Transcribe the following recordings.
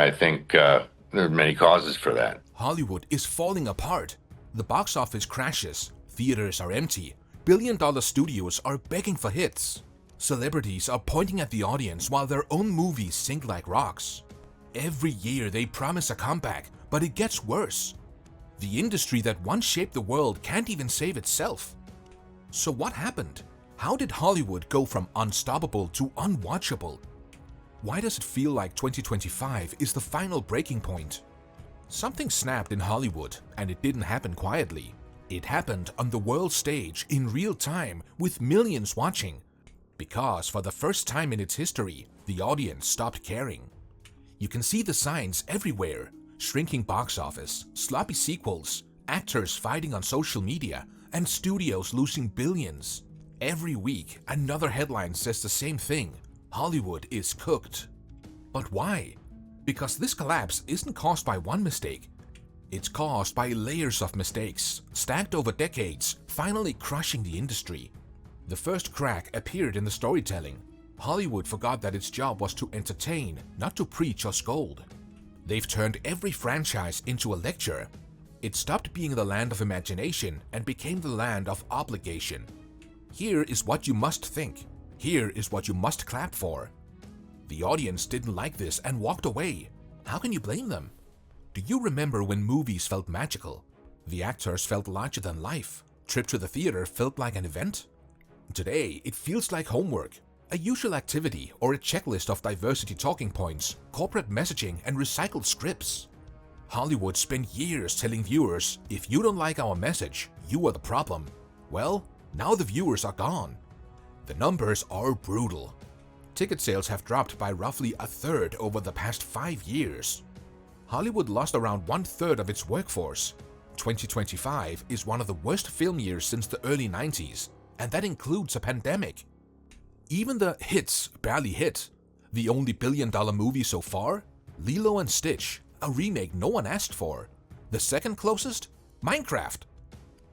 I think there are many causes for that. Hollywood is falling apart. The box office crashes, theaters are empty, billion-dollar studios are begging for hits. Celebrities are pointing at the audience while their own movies sink like rocks. Every year they promise a comeback, but it gets worse. The industry that once shaped the world can't even save itself. So what happened? How did Hollywood go from unstoppable to unwatchable? Why does it feel like 2025 is the final breaking point? Something snapped in Hollywood, and it didn't happen quietly. It happened on the world stage in real time with millions watching. Because for the first time in its history, the audience stopped caring. You can see the signs everywhere: shrinking box office, sloppy sequels, actors fighting on social media, and studios losing billions. Every week, another headline says the same thing: Hollywood is cooked. But why? Because this collapse isn't caused by one mistake. It's caused by layers of mistakes, stacked over decades, finally crushing the industry. The first crack appeared in the storytelling. Hollywood forgot that its job was to entertain, not to preach or scold. They've turned every franchise into a lecture. It stopped being the land of imagination and became the land of obligation. Here is what you must think. Here is what you must clap for. The audience didn't like this and walked away. How can you blame them? Do you remember when movies felt magical? The actors felt larger than life. Trip to the theater felt like an event. Today, it feels like homework, a usual activity or a checklist of diversity talking points, corporate messaging, and recycled scripts. Hollywood spent years telling viewers, if you don't like our message, you are the problem. Well, now the viewers are gone. The numbers are brutal. Ticket sales have dropped by roughly a third over the past 5 years. Hollywood lost around 1/3 of its workforce. 2025 is one of the worst film years since the early 90s, and that includes a pandemic. Even the hits barely hit. The only billion-dollar movie so far? Lilo and Stitch, a remake no one asked for. The second closest? Minecraft.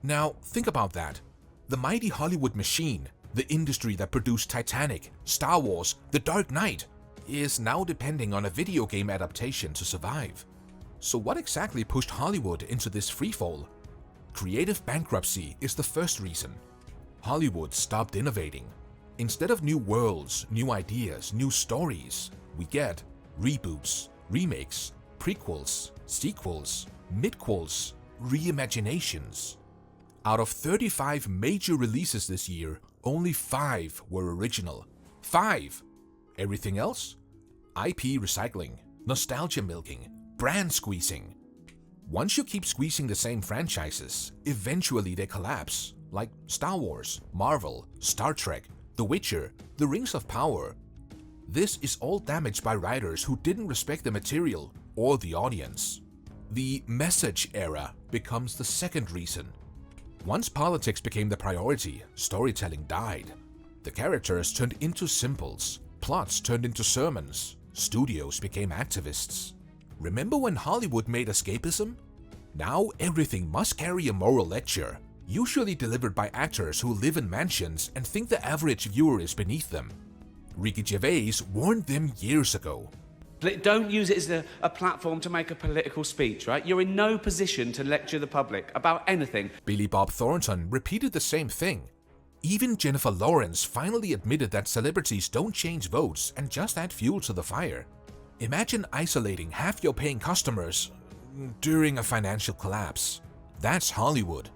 Now, think about that. The mighty Hollywood machine, the industry that produced Titanic, Star Wars, The Dark Knight, is now depending on a video game adaptation to survive. So what exactly pushed Hollywood into this freefall? Creative bankruptcy is the first reason. Hollywood stopped innovating. Instead of new worlds, new ideas, new stories, we get reboots, remakes, prequels, sequels, midquels, reimaginations. Out of 35 major releases this year, only 5 were original. 5! Everything else? IP recycling, nostalgia milking, brand squeezing. Once you keep squeezing the same franchises, eventually they collapse, like Star Wars, Marvel, Star Trek, The Witcher, The Rings of Power. This is all damaged by writers who didn't respect the material or the audience. The message era becomes the second reason. Once politics became the priority, storytelling died. The characters turned into symbols, plots turned into sermons, studios became activists. Remember when Hollywood made escapism? Now everything must carry a moral lecture, usually delivered by actors who live in mansions and think the average viewer is beneath them. Ricky Gervais warned them years ago. Don't use it as a platform to make a political speech, right? You're in no position to lecture the public about anything. Billy Bob Thornton repeated the same thing. Even Jennifer Lawrence finally admitted that celebrities don't change votes and just add fuel to the fire. Imagine isolating half your paying customers during a financial collapse. That's Hollywood.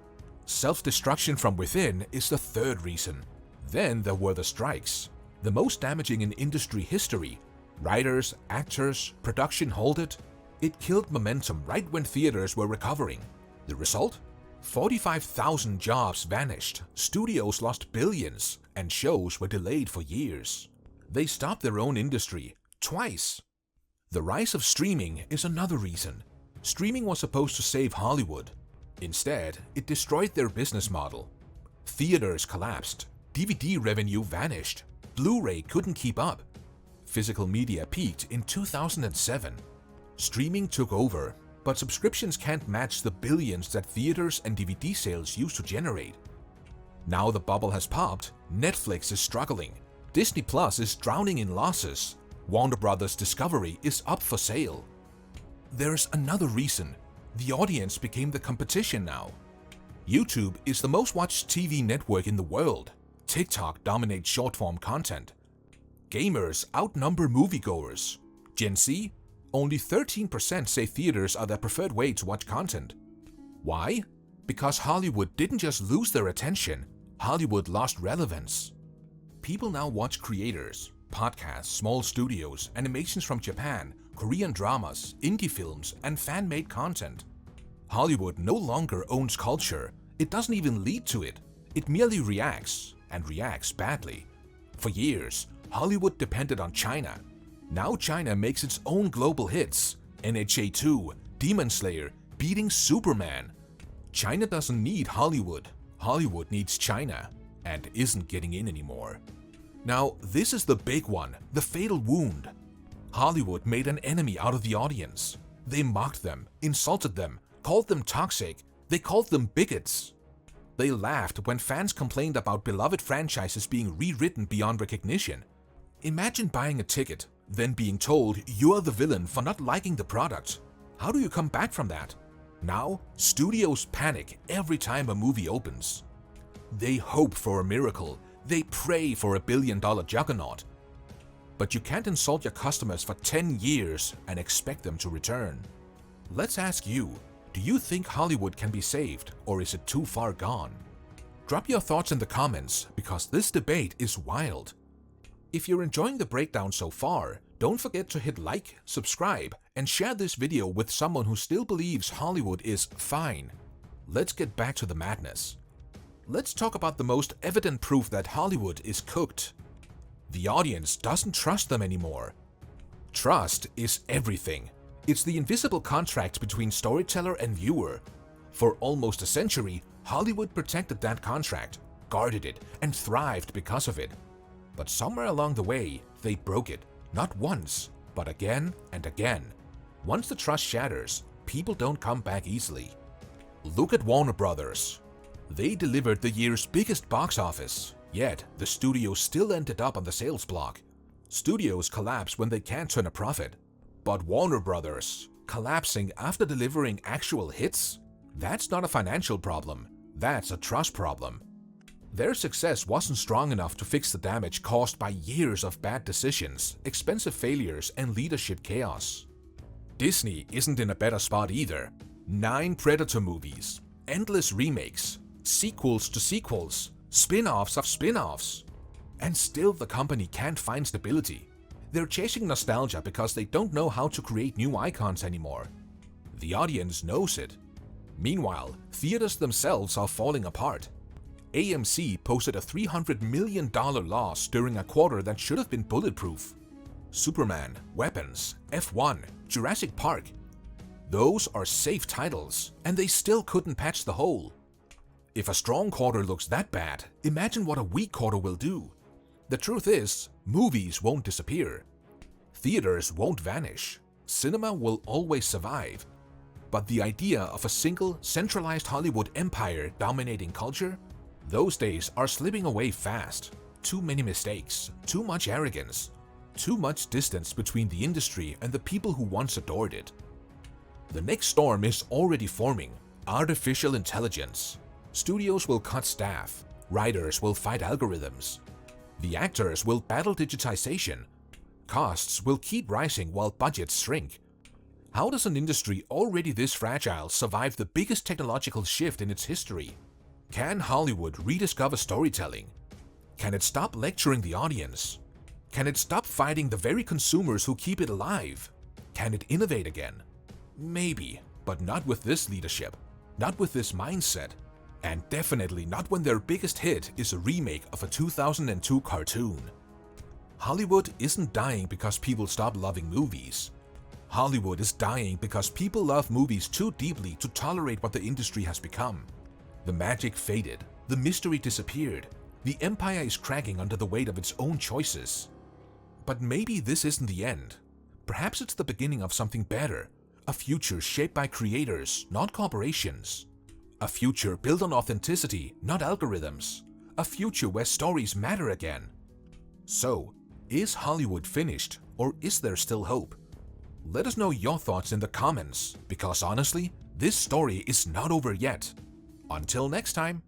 Self-destruction from within is the third reason. Then there were the strikes, the most damaging in industry history. Writers, actors, production halted. It killed momentum right when theaters were recovering. The result? 45,000 jobs vanished, studios lost billions, and shows were delayed for years. They stopped their own industry, twice. The rise of streaming is another reason. Streaming was supposed to save Hollywood. Instead, it destroyed their business model. Theaters collapsed, DVD revenue vanished, Blu-ray couldn't keep up. Physical media peaked in 2007. Streaming took over, but subscriptions can't match the billions that theaters and DVD sales used to generate. Now the bubble has popped, Netflix is struggling, Disney Plus is drowning in losses, Warner Brothers Discovery is up for sale. there's another reason. The audience became the competition now. YouTube is the most watched TV network in the world. TikTok dominates short-form content. Gamers outnumber moviegoers. Gen Z? Only 13% say theaters are their preferred way to watch content. Why? Because Hollywood didn't just lose their attention, Hollywood lost relevance. People now watch creators, podcasts, small studios, animations from Japan, Korean dramas, indie films, and fan-made content. Hollywood no longer owns culture. It doesn't even lead to it. It merely reacts, and reacts badly. For years, Hollywood depended on China. Now China makes its own global hits. NHA 2, Demon Slayer, beating Superman. China doesn't need Hollywood. Hollywood needs China, and isn't getting in anymore. Now, this is the big one, the fatal wound. Hollywood made an enemy out of the audience. They mocked them, insulted them, called them toxic. They called them bigots. They laughed when fans complained about beloved franchises being rewritten beyond recognition. Imagine buying a ticket, then being told you're the villain for not liking the product. How do you come back from that? Now, studios panic every time a movie opens. They hope for a miracle. They pray for a billion-dollar juggernaut. But you can't insult your customers for 10 years and expect them to return. Let's ask you, do you think Hollywood can be saved, or is it too far gone? Drop your thoughts in the comments, because this debate is wild. If you're enjoying the breakdown so far, don't forget to hit like, subscribe, and share this video with someone who still believes Hollywood is fine. Let's get back to the madness. Let's talk about the most evident proof that Hollywood is cooked. The audience doesn't trust them anymore. Trust is everything. It's the invisible contract between storyteller and viewer. For almost a century, Hollywood protected that contract, guarded it, and thrived because of it. But somewhere along the way, they broke it, not once, but again and again. Once the trust shatters, people don't come back easily. Look at Warner Brothers. They delivered the year's biggest box office, yet the studio still ended up on the sales block. Studios collapse when they can't turn a profit. But Warner Brothers, collapsing after delivering actual hits? That's not a financial problem, that's a trust problem. Their success wasn't strong enough to fix the damage caused by years of bad decisions, expensive failures, and leadership chaos. Disney isn't in a better spot either. 9 Predator movies, endless remakes, sequels to sequels, spin-offs of spin-offs. And still the company can't find stability. They're chasing nostalgia because they don't know how to create new icons anymore. The audience knows it. Meanwhile, theaters themselves are falling apart. AMC posted a $300 million loss during a quarter that should have been bulletproof. Superman, Weapons, F1, Jurassic Park. Those are safe titles, and they still couldn't patch the hole. If a strong quarter looks that bad, imagine what a weak quarter will do. The truth is, movies won't disappear. Theaters won't vanish. Cinema will always survive. But the idea of a single, centralized Hollywood empire dominating culture? Those days are slipping away fast. Too many mistakes, too much arrogance, too much distance between the industry and the people who once adored it. The next storm is already forming: artificial intelligence. Studios will cut staff. Writers will fight algorithms. The actors will battle digitization. Costs will keep rising while budgets shrink. How does an industry already this fragile survive the biggest technological shift in its history? Can Hollywood rediscover storytelling? Can it stop lecturing the audience? Can it stop fighting the very consumers who keep it alive? Can it innovate again? Maybe, but not with this leadership, not with this mindset, and definitely not when their biggest hit is a remake of a 2002 cartoon. Hollywood isn't dying because people stop loving movies. Hollywood is dying because people love movies too deeply to tolerate what the industry has become. The magic faded, the mystery disappeared, the empire is cracking under the weight of its own choices. But maybe this isn't the end. Perhaps it's the beginning of something better, a future shaped by creators, not corporations. A future built on authenticity, not algorithms. A future where stories matter again. So, is Hollywood finished, or is there still hope? Let us know your thoughts in the comments, because honestly, this story is not over yet. Until next time.